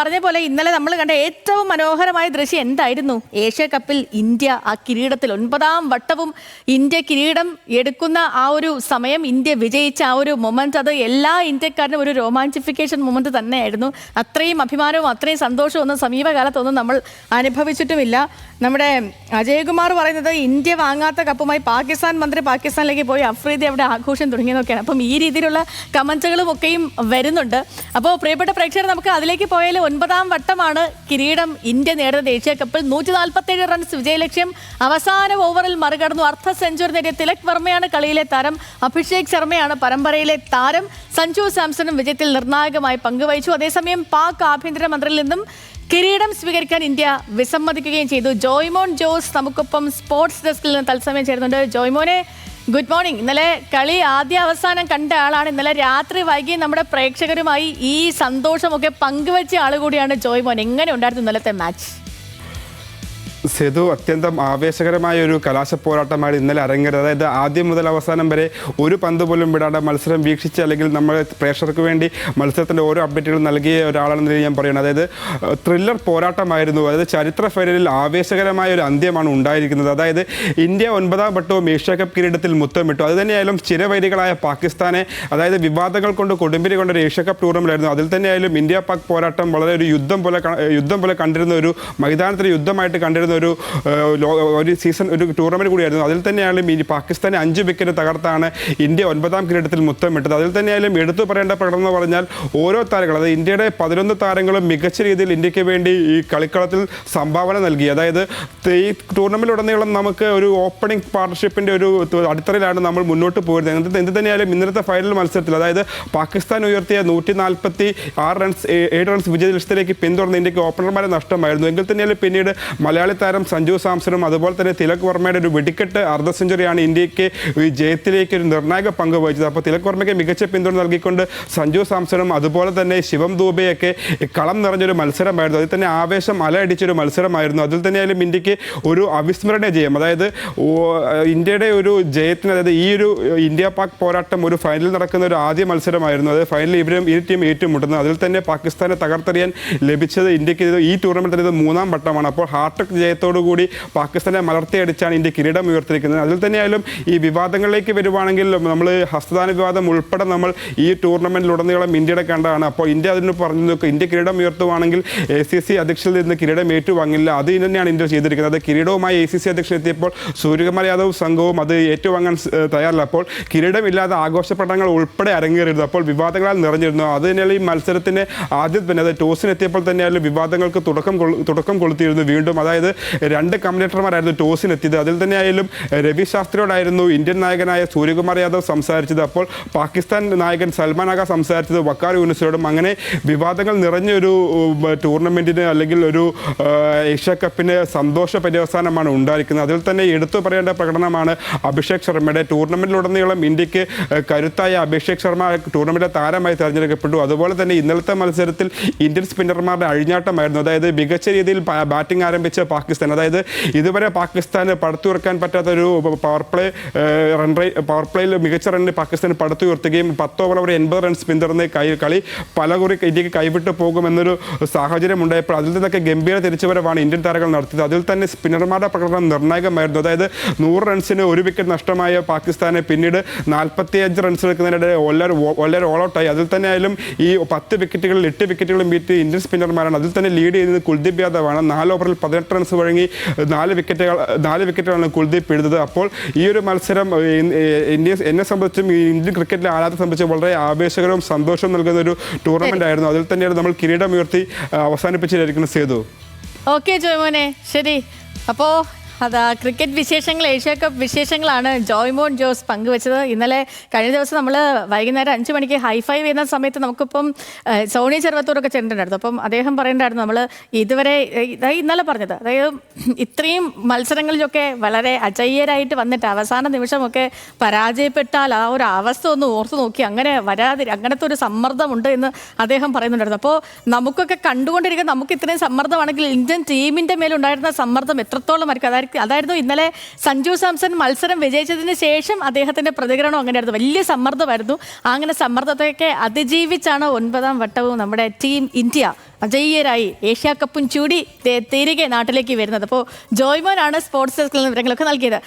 പറഞ്ഞ പോലെ ഇന്നലെ നമ്മൾ കണ്ട ഏറ്റവും മനോഹരമായ ദൃശ്യം എന്തായിരുന്നു? ഏഷ്യ കപ്പിൽ ഇന്ത്യ ആ കിരീടത്തിൽ 9ാം വട്ടവും ഇന്ത്യ കിരീടം എടുക്കുന്ന ആ ഒരു സമയം, ഇന്ത്യ വിജയിച്ച ആ ഒരു മൊമെന്റ്, അത് എല്ലാ ഇന്ത്യക്കാരനും ഒരു റൊമാൻറ്റിഫിക്കേഷൻ മൊമെന്റ് തന്നെയായിരുന്നു. അത്രയും അഭിമാനവും അത്രയും സന്തോഷവും ഒന്നും സമീപകാലത്തൊന്നും നമ്മൾ അനുഭവിച്ചിട്ടുമില്ല. നമ്മുടെ അജയ്കുമാർ പറയുന്നത് ഇന്ത്യ വാങ്ങാത്ത കപ്പുമായി പാകിസ്ഥാൻ മന്ത്രി പാകിസ്ഥാനിലേക്ക് പോയി അഫ്രീദി അവിടെ ആഘോഷം തുടങ്ങിയെന്നൊക്കെയാണ്. അപ്പം ഈ രീതിയിലുള്ള കമന്റുകളും ഒക്കെയും വരുന്നുണ്ട്. അപ്പോൾ പ്രിയപ്പെട്ട പ്രേക്ഷകർ, നമുക്ക് അതിലേക്ക് പോയാൽ 9ാം വട്ടമാണ് കിരീടം ഇന്ത്യ നേടുന്നത് ഏഷ്യ കപ്പിൽ. 147 റൺസ് വിജയലക്ഷ്യം. അവസാന ഓവറിൽ മറികടന്നു അർദ്ധ സെഞ്ചുറി നേടിയ തിലക് വർമ്മയാണ് കളിയിലെ താരം. അഭിഷേക് ശർമ്മയാണ് പരമ്പരയിലെ താരം. സഞ്ജു സാംസണും വിജയത്തിൽ നിർണായകമായി പങ്കുവഹിച്ചു. അതേസമയം പാക് ആഭ്യന്തരമന്ത്രിയിൽ നിന്നും കിരീടം സ്വീകരിക്കാൻ ഇന്ത്യ വിസമ്മതിക്കുകയും ചെയ്തു. ജോയ്മോൻ ജോസ് നമുക്കൊപ്പം സ്പോർട്സ് ഡെസ്കിൽ നിന്ന് തത്സമയം ചേരുന്നുണ്ട്. ജോയ്മോനെ, ഗുഡ് മോർണിംഗ്. ഇന്നലെ കളി ആദ്യ അവസാനം കണ്ട ആളാണ്. ഇന്നലെ രാത്രി വൈകി നമ്മുടെ പ്രേക്ഷകരുമായി ഈ സന്തോഷമൊക്കെ പങ്കുവെച്ച ആൾ കൂടിയാണ് ജോയ്മോൻ. എങ്ങനെ ഉണ്ടായിരുന്നു ഇന്നലത്തെ മാച്ച്? സേതു, അത്യന്തം ആവേശകരമായ ഒരു കലാശ പോരാട്ടമാണ് ഇന്നലെ അരങ്ങേറിയത്. അതായത് ആദ്യം മുതൽ അവസാനം വരെ ഒരു പന്ത് പോലും വിടാതെ മത്സരം വീക്ഷിച്ച്, അല്ലെങ്കിൽ നമ്മൾ പ്രേക്ഷകർക്ക് വേണ്ടി മത്സരത്തിൻ്റെ ഓരോ അപ്ഡേറ്റുകളും നൽകിയ ഒരാളെന്ന് ഞാൻ പറയുന്നത്. അതായത് ത്രില്ലർ പോരാട്ടമായിരുന്നു. അതായത് ചരിത്ര ഫൈനലിൽ ആവേശകരമായ ഒരു അന്ത്യമാണ് ഉണ്ടായിരിക്കുന്നത്. അതായത് ഇന്ത്യ 9ാം വട്ടവും ഏഷ്യ കപ്പ് കിരീടത്തിൽ മുത്തമിട്ടു. അതുതന്നെയായാലും ചിരവൈരികളായ പാകിസ്ഥാനെ, അതായത് വിവാദങ്ങൾ കൊണ്ട് കൊടുമ്പിരി കൊണ്ട ഒരു ഏഷ്യ കപ്പ് ടൂർണമെന്റായിരുന്നു. അതിൽ തന്നെയായാലും ഇന്ത്യ പാക് പോരാട്ടം വളരെ ഒരു യുദ്ധം പോലെ കണ്ടിരുന്ന ഒരു മൈതാനത്തിലെ യുദ്ധമായിട്ട് കണ്ടിരുന്ന ഒരു സീസൺ, ഒരു ടൂർണമെന്റ് കൂടിയായിരുന്നു. അതിൽ തന്നെയായാലും ഈ പാകിസ്ഥാനെ 5 വിക്കറ്റ് തകർത്താണ് ഇന്ത്യ 9ാം കിരീടത്തിൽ മുത്തമിട്ടത്. അതിൽ തന്നെയായാലും എടുത്തു പറയേണ്ട പ്രകടനം എന്ന് പറഞ്ഞാൽ ഓരോ താരങ്ങൾ, അതായത് ഇന്ത്യയുടെ 11 താരങ്ങളും മികച്ച രീതിയിൽ ഇന്ത്യക്ക് വേണ്ടി ഈ കളിക്കളത്തിൽ സംഭാവന നൽകി. അതായത് ഈ ടൂർണമെന്റിലുടനീളം നമുക്ക് ഒരു ഓപ്പണിംഗ് പാർട്ണർഷിപ്പിന്റെ ഒരു അടിത്തറയിലാണ് നമ്മൾ മുന്നോട്ട് പോയിരുന്നത്. എന്ത് തന്നെയായാലും ഇന്നത്തെ ഫൈനൽ മത്സരത്തിൽ, അതായത് പാകിസ്ഥാൻ ഉയർത്തിയ 146 റൺസ് 7 റൺസ് വിജയ ലക്ഷ്യത്തിലേക്ക് പിന്തുടർന്ന് ഇന്ത്യക്ക് ഓപ്പണർമാരെ നഷ്ടമായിരുന്നു. എങ്കിൽ തന്നെയാലും പിന്നീട് മലയാളി താരം സഞ്ജു സാംസണും അതുപോലെ തന്നെ തിലക് വർമ്മയുടെ ഒരു വെടിക്കെട്ട് അർദ്ധ സെഞ്ചുറിയാണ് ഇന്ത്യക്ക് ഈ ജയത്തിലേക്ക് ഒരു നിർണായക പങ്ക് വഹിച്ചത്. അപ്പോൾ തിലക് വർമ്മയ്ക്ക് മികച്ച പിന്തുണ നൽകിക്കൊണ്ട് സഞ്ജു സാംസണും അതുപോലെ തന്നെ ശിവം ദൂബെയൊക്കെ കളം നിറഞ്ഞൊരു മത്സരമായിരുന്നു. അതിൽ തന്നെ ആവേശം അലയടിച്ചൊരു മത്സരമായിരുന്നു. അതിൽ തന്നെയായാലും ഇന്ത്യക്ക് ഒരു അവിസ്മരണീയ ജയം, അതായത് ഇന്ത്യയുടെ ഒരു ജയത്തിന്, അതായത് ഈ ഒരു ഇന്ത്യ പാക് പോരാട്ടം ഒരു ഫൈനലിൽ നടക്കുന്ന ഒരു ആദ്യ മത്സരമായിരുന്നു. അതായത് ഫൈനലിൽ ഇരു ടീം ഏറ്റുമുട്ടുന്നത്. അതിൽ തന്നെ പാകിസ്ഥാനെ തകർത്തെറിയാൻ ലഭിച്ചത് ഇന്ത്യക്ക് ഈ ടൂർണമെന്റിൽ ഇത് 3ാം വട്ടമാണ്. അപ്പോൾ ഹാർട്രിക് ജയത്തോടുകൂടി പാകിസ്ഥാനെ മലർത്തിയടിച്ചാണ് ഇന്ത്യ കിരീടം ഉയർത്തിയിരിക്കുന്നത്. അതിൽ തന്നെയായാലും ഈ വിവാദങ്ങളിലേക്ക് വരുവാണെങ്കിൽ നമ്മൾ ഹസ്തദാന വിവാദം ഉൾപ്പെടെ നമ്മൾ ഈ ടൂർണമെന്റിലുടനീളം ഇന്ത്യയുടെ കണ്ടതാണ്. അപ്പോൾ ഇന്ത്യ അതിന് പറഞ്ഞു നോക്കുക, ഇന്ത്യ കിരീടം ഉയർത്തുവാണെങ്കിൽ ACC അധ്യക്ഷനിൽ നിന്ന് കിരീടം ഏറ്റുവാങ്ങില്ല. അത് തന്നെയാണ് ഇന്ത്യ ചെയ്തിരിക്കുന്നത്. കിരീടവുമായി ACC അധ്യക്ഷൻ എത്തിയപ്പോൾ സൂര്യകുമാർ യാദവ് സംഘവും അത് ഏറ്റുവാങ്ങാൻ തയ്യാറല്ല. അപ്പോൾ കിരീടമില്ലാതെ ആഘോഷപ്രകടനങ്ങൾ ഉൾപ്പെടെ അരങ്ങേറിയിരുന്നു. അപ്പോൾ വിവാദങ്ങളാൽ നിറഞ്ഞിരുന്നു. അത് തന്നെയാണ് ഈ മത്സരത്തിന് ആദ്യം തന്നെ, അതായത് ടോസിനെത്തിയപ്പോൾ തന്നെയായാലും വിവാദങ്ങൾക്ക് തുടക്കം കൊളുത്തിയിരുന്നു വീണ്ടും. അതായത് 2 കമന്റേറ്റർമാരായിരുന്നു ടോസിനെത്തിയത്. അതിൽ തന്നെയായാലും രവി ശാസ്ത്രിയോടായിരുന്നു ഇന്ത്യൻ നായകനായ സൂര്യകുമാർ യാദവ് സംസാരിച്ചത്. അപ്പോൾ പാകിസ്ഥാൻ നായകൻ സൽമാൻ ആഗ സംസാരിച്ചത് വക്കാർ യൂനിസിനോടും. അങ്ങനെ വിവാദങ്ങൾ നിറഞ്ഞൊരു ടൂർണമെന്റിന്, അല്ലെങ്കിൽ ഒരു ഏഷ്യ കപ്പിന് സന്തോഷ പര്യവസാനമാണ് ഉണ്ടായിരിക്കുന്നത്. അതിൽ തന്നെ എടുത്തു പറയേണ്ട പ്രകടനമാണ് അഭിഷേക് ശർമ്മയുടെ. ടൂർണമെന്റിലുടനീളം ഇന്ത്യക്ക് കരുത്തായ അഭിഷേക് ശർമ്മ ടൂർണമെന്റിലെ താരമായി തെരഞ്ഞെടുക്കപ്പെട്ടു. അതുപോലെ തന്നെ ഇന്നലത്തെ മത്സരത്തിൽ ഇന്ത്യൻ സ്പിന്നർമാരുടെ അഴിഞ്ഞാട്ടമായിരുന്നു. അതായത് മികച്ച രീതിയിൽ ബാറ്റിംഗ് ആരംഭിച്ച പാകിസ്ഥാൻ, അതായത് ഇതുവരെ പാകിസ്ഥാന് പടുത്തുയർക്കാൻ പറ്റാത്ത ഒരു പവർ പ്ലേയിൽ മികച്ച റണ്ണിന് പാകിസ്ഥാൻ പടുത്തുയർത്തുകയും 10 ഓവർ അവർ 80 റൺസ് പിന്തുടർന്ന് കളി പലകുറി ഇന്ത്യക്ക് കൈവിട്ട് പോകുമെന്നൊരു സാഹചര്യം ഉണ്ടായപ്പോൾ അതിൽ നിന്നൊക്കെ ഗംഭീര തിരിച്ചുവരവാണ് ഇന്ത്യൻ താരങ്ങൾ നടത്തിയത്. അതിൽ തന്നെ സ്പിന്നർമാരുടെ പ്രകടനം നിർണായകമായിരുന്നു. അതായത് 100 റൺസിന് 1 വിക്കറ്റ് നഷ്ടമായ പാകിസ്ഥാനെ പിന്നീട് 45 റൺസ് എടുക്കുന്നതിനിടെ വളരെ ഓൾ ഔട്ടായി. അതിൽ തന്നെ ആയാലും ഈ 10 വിക്കറ്റുകളിൽ 8 വിക്കറ്റുകളും വീട്ടി ഇന്ത്യൻ സ്പിന്നർമാരാണ്. അതിൽ തന്നെ ലീഡ് ചെയ്യുന്നത് കുൽദീപ് യാദവാണ്. 4 ഓവറിൽ 18 റൺസ് വഴങ്ങി 4 വിക്കറ്റുകളാണ് കുൽദീപ് എടുത്തത്. അപ്പോൾ ഈ ഒരു മത്സരം എന്നെ സംബന്ധിച്ചും ഇന്ത്യൻ ക്രിക്കറ്റിലെ ആരാധകരെ സംബന്ധിച്ച് വളരെ ആവേശകരവും സന്തോഷവും നൽകുന്ന ഒരു ടൂർണമെന്റ് ആയിരുന്നു. അതിൽ തന്നെയാണ് നമ്മൾ കിരീടം ഉയർത്തി അവസാനിപ്പിച്ചിരിക്കുന്നത്. സേതു, ഓക്കെ ജോയ്മോനെ, ശരി. അപ്പോൾ അതാ ക്രിക്കറ്റ് വിശേഷങ്ങൾ, ഏഷ്യ കപ്പ് വിശേഷങ്ങളാണ് ജോയ്മോൻ ജോസ് പങ്കുവെച്ചത്. ഇന്നലെ കഴിഞ്ഞ ദിവസം നമ്മൾ വൈകുന്നേരം 5 മണിക്ക് ഹൈഫൈവ് ചെയ്യുന്ന സമയത്ത് നമുക്കിപ്പം സോണി ചെറുവത്തൂരൊക്കെ ചെന്നിട്ടുണ്ടായിരുന്നു. അപ്പം അദ്ദേഹം പറയേണ്ടായിരുന്നു, നമ്മൾ ഇതുവരെ ഇന്നലെ പറഞ്ഞത്, അതായത് ഇത്രയും മത്സരങ്ങളിലൊക്കെ വളരെ അജയ്യരായിട്ട് വന്നിട്ട് അവസാന നിമിഷമൊക്കെ പരാജയപ്പെട്ടാൽ ആ ഒരു അവസ്ഥ ഒന്ന് ഓർത്തു നോക്കി, അങ്ങനെ അങ്ങനത്തെ ഒരു സമ്മർദ്ദമുണ്ട് എന്ന് അദ്ദേഹം പറയുന്നുണ്ടായിരുന്നു. അപ്പോൾ നമുക്കൊക്കെ കണ്ടുകൊണ്ടിരിക്കുന്ന, നമുക്ക് ഇത്രയും സമ്മർദ്ദമാണെങ്കിൽ ഇന്ത്യൻ ടീമിൻ്റെ മേലുണ്ടായിരുന്ന സമ്മർദ്ദം എത്രത്തോളം ആയിരിക്കും. അതായിരുന്നു ഇന്നലെ സഞ്ജു സാംസൺ മത്സരം വിജയിച്ചതിന് ശേഷം അദ്ദേഹത്തിന്റെ പ്രതികരണം അങ്ങനെയായിരുന്നു. വലിയ സമ്മർദ്ദമായിരുന്നു. അങ്ങനെ സമ്മർദ്ദത്തെയൊക്കെ അതിജീവിച്ചാണ് 9ാം വട്ടവും നമ്മുടെ ടീം ഇന്ത്യ അജയ്യരായി ഏഷ്യാ കപ്പും ചൂടി തിരികെ നാട്ടിലേക്ക് വരുന്നത്. അപ്പോൾ ജോയ്മോനാണ് സ്പോർട്സ് ഡെസ്കിൽ നിന്ന് വിവരങ്ങളൊക്കെ നൽകിയത്.